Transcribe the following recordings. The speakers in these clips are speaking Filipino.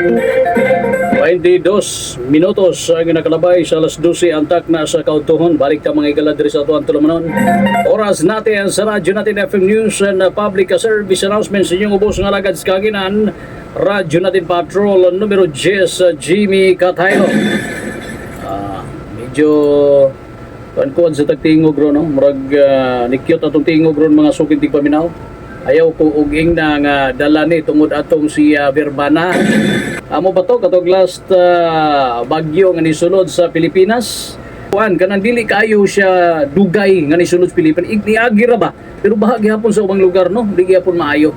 22 minutos ang nakalabay sa alas 12 antak na sa kautuhon. Balik ka mga igala diri sa atuan tulumanon. Oras natin sa radyo natin FM News and Public Service Announcements inyong ubos nga lagad sa kaginan. Radyo natin Patrol numero 10 Jimmy Cataylo. Medyo kuan sa tagtingog ro no. Murag nikyot atong tingog ron mga sukid tig paminaw. Ayaw ko uging na nga dala ni tungod atong si Verbana. Amo ba to katong last bagyo nga nisulod sa Pilipinas? Kuan kanang dili kayo siya dugay nga nisulod sa Pilipinas. Igniagi ra ba? Pero bahagi hapon sa ubang lugar no, dili hapon maayo.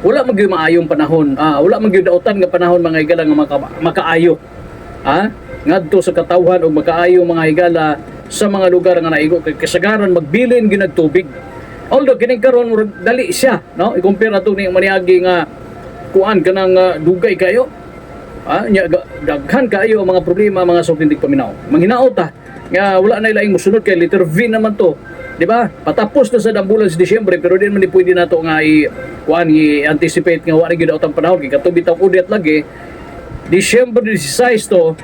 Wala magyud maayong panahon. Wala magyud dautan nga panahon mga higala nga makaayo. Ngadto sa katawhan og makaayo mga higala sa mga lugar nga naigo kay kasagaran magbilin ginag tubig. Although kining karon murag dali siya, no? I-compare nato ning maniagi nga kuan kanang dugay kayo. Daghan kayo ang mga problema mga suklindig paminaw. Manghinaot nga wala na ilaing mosunod kay letter V naman to. Di ba? Patapos na sa bulan sa Disyembre pero di man pwede nato nga i-anticipate nga wala gyud ang panahon kay katubi taw udet lagi. Disyembre 16 to.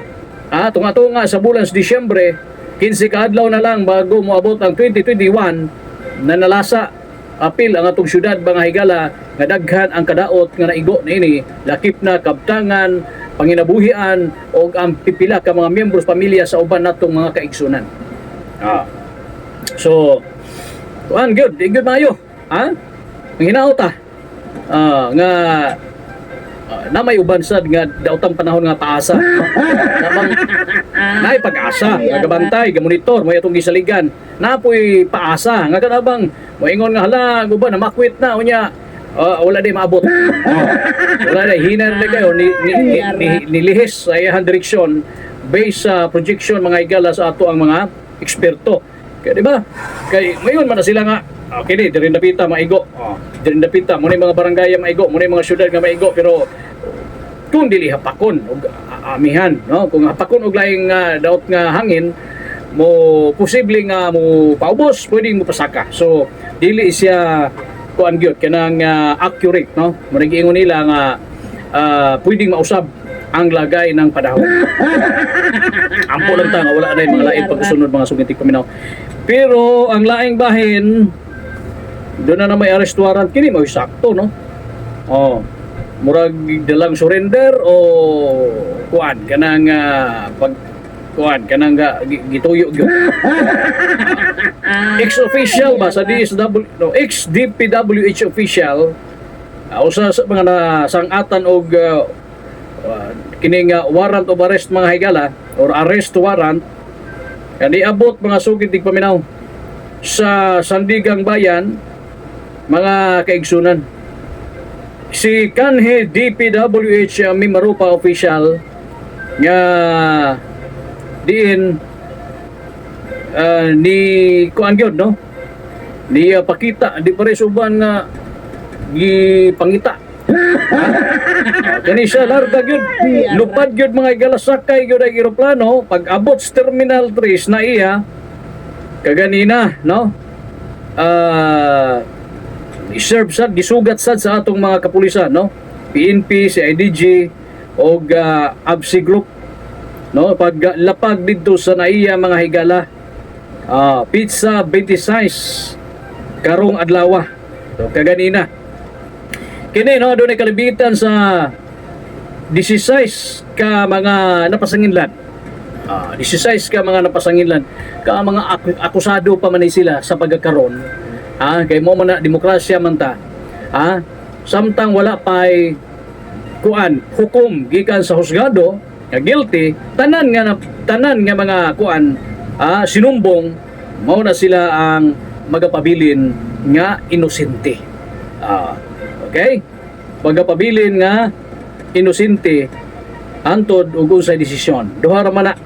Tunga nga sa bulan sa Disyembre 15 ka adlaw na lang bago moabot ang 2021 na nalasa apil ang atong syudad mga higala nga daghan ang kadaot nga naigo na ini lakip na kabtangan panginabuhian o ang pipila ka mga miyembro sa pamilya sa uban natong mga kaigsunan. So kuan good maayo manghinaot nga na may uban sad nga daotang panahon nga paasa namang naay pag-asa nga gabantay gamonitor mo atong gisaligan napoy paasa nga kanabang moingon nga hala uban na makwit na unya wala di maabot wala di hinar na kayo nilihis sa iyang direksyon based sa projection mga higala sa ato ang mga eksperto kaya di ba kay mayon man na sila nga okay diri napita maigo diri napita mo mga barangay maigo mo mga syudad nga maigo pero kung dili hapakon og amihan no kung hapakon og laing daot nga hangin mo posible nga mo paubos pwedeng mo pasaka so dili siya kuan gyud kanang accurate no mo nagiingon nila nga pwedeng mausab ang lagay ng panahon ampo lang ta nga wala na mga lain pagsunod mga sugintig paminaw pero ang laing bahin doon na may arrest warrant kini mo sakto no murag dalang surrender o kuan kanang pag kuan kanang gituyo gyud ex-official ba sa ex-DPWH official usa sa mga nasangatan og kining warrant of arrest mga higala or arrest warrant kani abot mga sugid tig paminaw sa Sandigang Bayan mga kaigsunan. Si kanhe DPWH Mimarupa official nga diin ni kuan gyud no ni pakita di pare suban nga gipangita kani siya larga gyud lupad gyud mga igalasakay gyud ang eroplano pag abot sa Terminal 3 na iya kaganina no iserve sad gisugat sad sa atong mga kapulisan no PNP, CIDG og ABSI group no pag lapag didto sa naiya mga higala pizza 26 karong adlaw so kaganina kini no doon ay kalibitan sa 16 ka mga napasanginlan 16 ka mga napasanginlan ka mga akusado pa man sila sa pagkakaroon kay mo man na demokrasya man ta samtang wala pay kuan hukom gikan sa husgado nga guilty tanan nga mga kuan sinumbong mao na sila ang magapabilin nga inosente okay magapabilin nga inosente antod ug unsay desisyon duha ra man na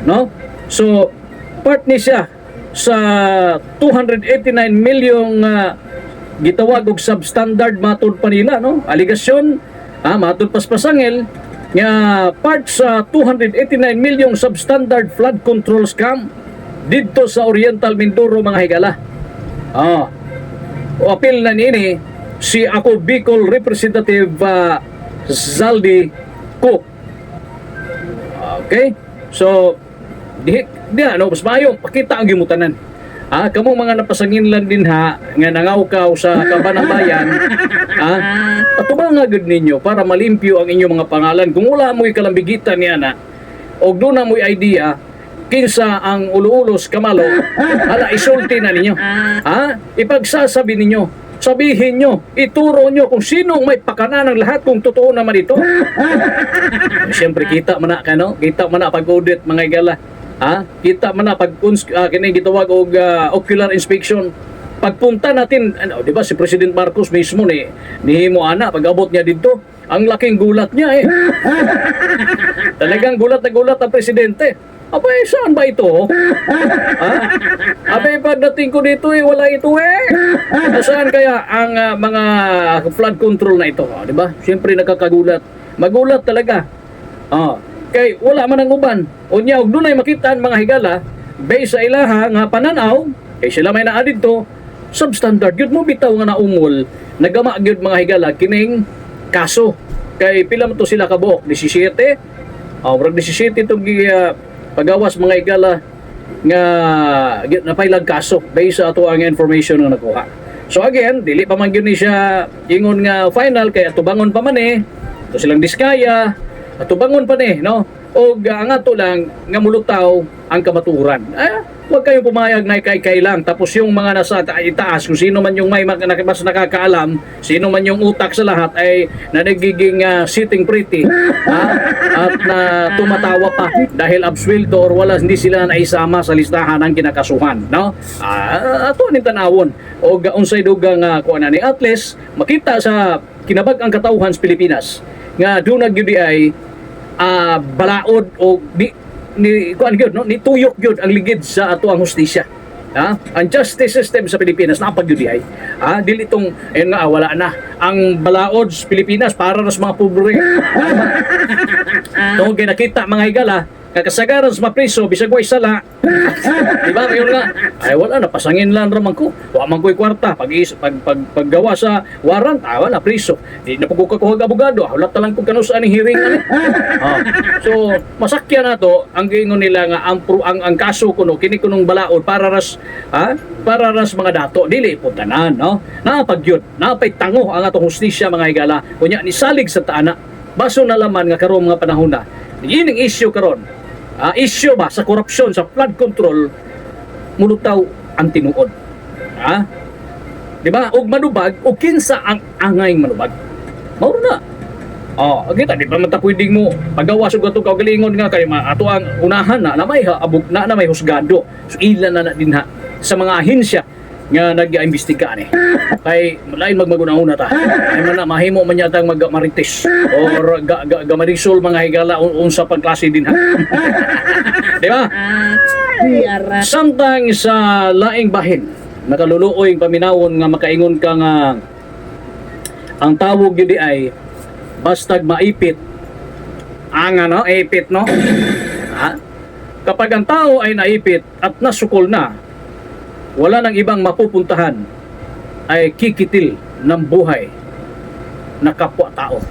no so part ni siya sa 289 milyong gitawag og substandard matud pa nila no aligasyon matud paspasangil nga part sa 289 milyong substandard flood control scam didto sa Oriental Mindoro mga higala o apil na nini si ako Bicol Representative Zaldi ko. Okay? So, di ano, mas maayo, pakita ang gimutanan. Kamo mga napasangin lang din ha, nga nangawkaw sa kaban ng bayan, patubang agad ninyo para malimpyo ang inyong mga pangalan. Kung wala mo'y kalambigitan niya na, o doon na mo'y idea, kinsa ang ulo-ulos kamalo, isulti na ninyo. Ipagsasabi ninyo, sabihin nyo, ituro nyo kung sinong may pakana ng lahat kung totoo naman ito. Siyempre, kita man na, kita man na pag-audit mga igala. Kita man na pag kini gitawag og ocular inspection. Pagpunta natin, di ba si President Marcos mismo nihimo ana pag-abot niya dito, ang laking gulat niya eh. Talagang gulat na gulat ang presidente. Abay, saan ba ito? Abay, pagdating ko dito wala ito eh. Saan kaya ang mga flood control na ito? Di ba? Siyempre nakakagulat. Magulat talaga. Kay wala man ang uban. Unya og dunay makita ang mga higala based sa ilaha nga pananaw, kay sila may naa didto substandard gyud mo bitaw nga naungol, nagama gyud mga higala kining kaso. Kay pila man to sila kabuok? 17. Murag 17 itong pagawas mga higala nga napailag kaso based sa ato ang information nga nakuha. So again, dili pa man gyud ni siya ingon nga final kay atubangon pa man to silang diskaya. At tubangon pa no? O ang ato lang nga mulutaw ang kamaturan. Huwag kayong pumayag na kay lang. Tapos yung mga nasa itaas, kung sino man yung may mas nakakaalam, sino man yung utak sa lahat ay na nagiging sitting pretty. At na tumatawa pa dahil absuelto or wala, hindi sila naisama sa listahan ng kinakasuhan. No? Ato ni tanawon. O unsay dugang kuan ni at least makita sa kinabag-ang katawhan sa Pilipinas nga doon nagyudi ay balaod o ni tuyok gyud ang ligid sa ato ang hustisya. Ang justice system sa Pilipinas napagyudi ay dili tong wala na ang balaod sa Pilipinas para sa mga pobre. Tong ginakita mga higala kakasagaran sa mapriso bisag way sala. Di ba mayon nga ay wala na pasangin lang raman ko. Wa man ko'y kwarta paggawa sa warrant wala priso. Di na pagkukuha og abogado. Wala ta lang kung kanusaan ni hearing So masakyan na to ang giingon nila nga ang kaso kuno kini kunong balaod para ras mga dato dili po tanan napagyud napay tango ang atong hustisya mga higala kunya ni salig sa taana baso na laman nga karon mga panahon na ining issue karon issue ba sa korupsyon sa flood control mulutaw ang tinuod. Di ba? Og manubag o kinsa ang angay manubag. Mao na. Kita di pa man ta pwedeng mo pagawas og atong kaugalingon nga kay ato ang unahan na may abog na may husgado. So ilan na din sa mga ahensya nga nag-iimbestiga ni. Kay lain magmaguna-una ta. Ay man na mahimo man yata magmarites or gamarisol mga higala unsa pang klase din Di ba? Samtang sa laing bahin nakaluluoy paminawon nga makaingon ka nga ang tawag gyud ay bastag maipit ang ipit kapag ang tao ay naipit at nasukol na wala nang ibang mapupuntahan ay kikitil ng buhay na kapwa-tao.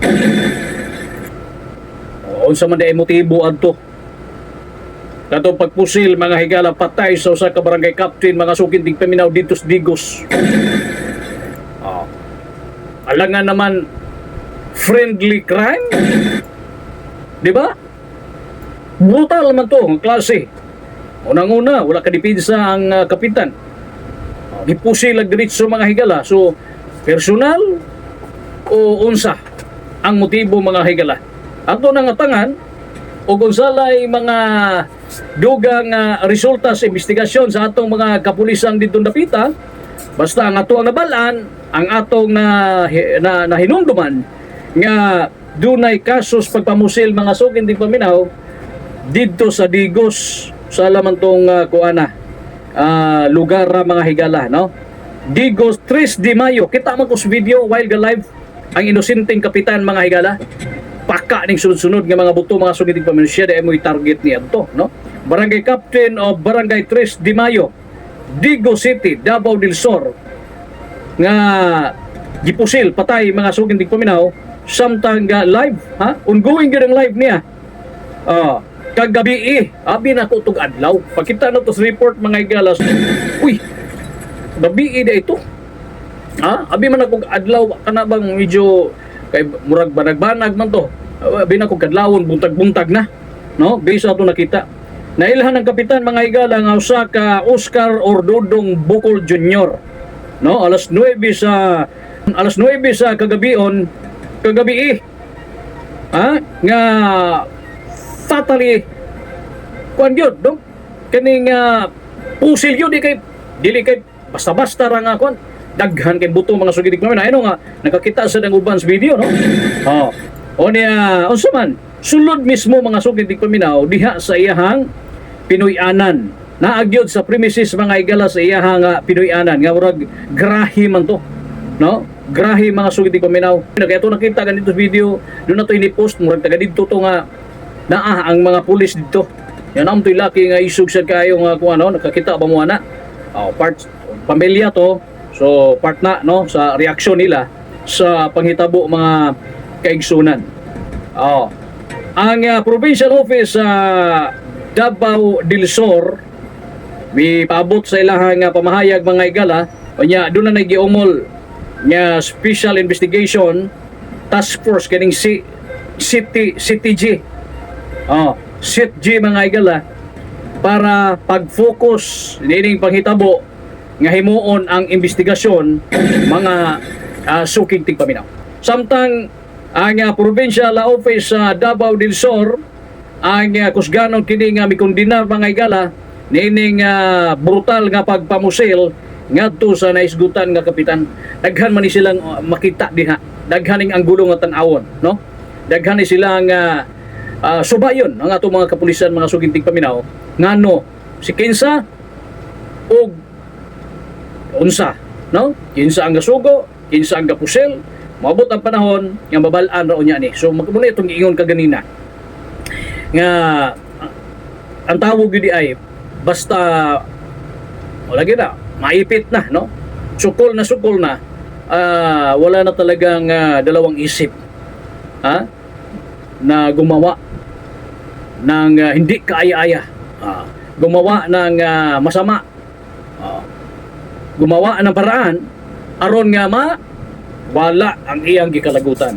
Unsa man di motibo adto? Katong pagpusil mga higala patay sa usa ka barangay captain mga sukintig paminaw dito sa Digos. Alangan naman friendly crime? Di ba? Brutal man to ang klase. Unang-una, wala kadipinsa ang kapitan. Gipusil ag diretso mga higala. So, personal o unsa ang motibo mga higala. Ato nangatangan o kung salay mga dugang resulta sa investigasyon sa atong mga kapulisan dito dapita, basta ang ato ang nabalaan, ang atong na hinumduman nga dunay kasos pagpamusil mga sugin di paminaw dito sa Digos sa laman tong lugar mga higala Digos 3 de Mayo. Kita man ko sa video while live ang inosenteng kapitan mga higala paka ning sunod-sunod nga mga buto mga sugid paminaw siya dai mo target niya to Barangay Captain of Barangay 3 de Mayo, Digos City, Davao del Sur nga gipusil patay mga sugid paminaw samtang live, ha? Ongoing gyud ang live niya. Kagabi abi na ko tug adlaw. Pakita na to sa report mga igalas. Uy, gabi na ito. Abi man ako adlaw kana bang medyo kay murag banag-banag man to. Abi na ko kadlawon buntag-buntag na. No, based ato nakita. Nailhan ng kapitan mga higala nga usa ka Oscar Ordodong Bukol Jr. No, alas 9 sa kagabion, nga fatally kuan gyud no? Kaning pusil gyud dili kay basta-basta ra nga kuan daghan kay buto mga sugidik namin ano nga nakakita sa dang uban sa video no. O niya unsa man sulod mismo mga sugidik paminaw diha sa iyahang Pinoy-anan naagyod sa premises mga higala sa iyahang Pinoy-anan nga murag grahi man to no, grahi mga sugidik paminaw. Kaya ito nakita ganito sa video doon na to ini-post murag taga dito to nga naa ang mga pulis dito. Yan ang to'y laki nga isug sa kayo nga kung ano nakakita ba mo ana. Part pamilya to. So part na no sa reaksyon nila sa panghitabo mga kaigsunan. Ang provincial office sa Davao del Sur may paabot sa ilahang pamahayag mga igala nya doon na nagiumol nga special investigation task force kaning CTG mga igala para pag-focus nining panghitabo nga himuon ang investigasyon mga sukig tigpaminaw. Samtang ang provincial office sa Davao del Sur ang kusganon kini nga mikondina mga igala nining brutal nga pagpamusil ngadto sa naisgutan nga kapitan. Daghan man ni silang makita diha, daghan ning anggulo nga tan-awon no, daghan ni silang subayon ang ato mga kapulisan mga sugintig paminaw ngano si kinsa og unsa no, kinsa ang gasugo, kinsa ang gapusil, maabot ang panahon nga mabalaan ra unya ni. So magmuna itong giingon kaganina nga ang tawag gyud ay basta wala gyud na maipit na no, sukol na wala na talagang dalawang isip na gumawa ng hindi kaaya-aya, gumawa ng masama, gumawa ng paraan aron nga wala ang iyang gikalagutan.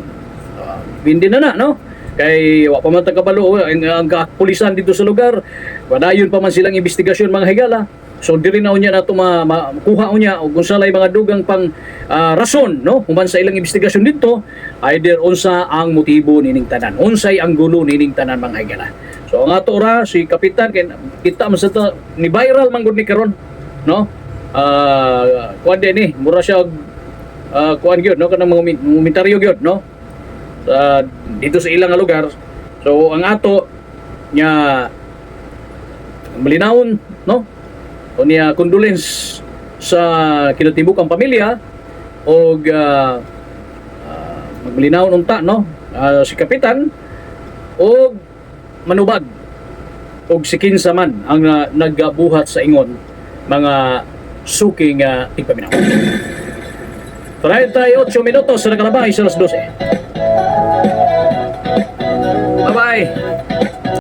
Hindi na no, kay wa pa man kabalo ang kapulisan dito sa lugar, wadayon pa man silang investigasyon mga higala. So diri na unya nato makuha unya og unsa lay mga dugang pang rason no human sa ilang investigasyon dito, either unsa ang motibo nining tanan, unsay ang gulo nining tanan mga higala. So ang ato ra si kapitan kay kita man sa ni viral man gud ni karon no, kuan din ni mura siya kuan gyud no kanang mga komentaryo gyud no dito sa ilang lugar. So ang ato nya malinawon no o niya condolence sa kinatibuk ang pamilya og magmalinawon unta no si kapitan og manubag og si kinsa man ang nagbuhat sa ingon mga suking tigpaminaw. 38 minutos sa nakalabay sa alas 12. Bye-bye.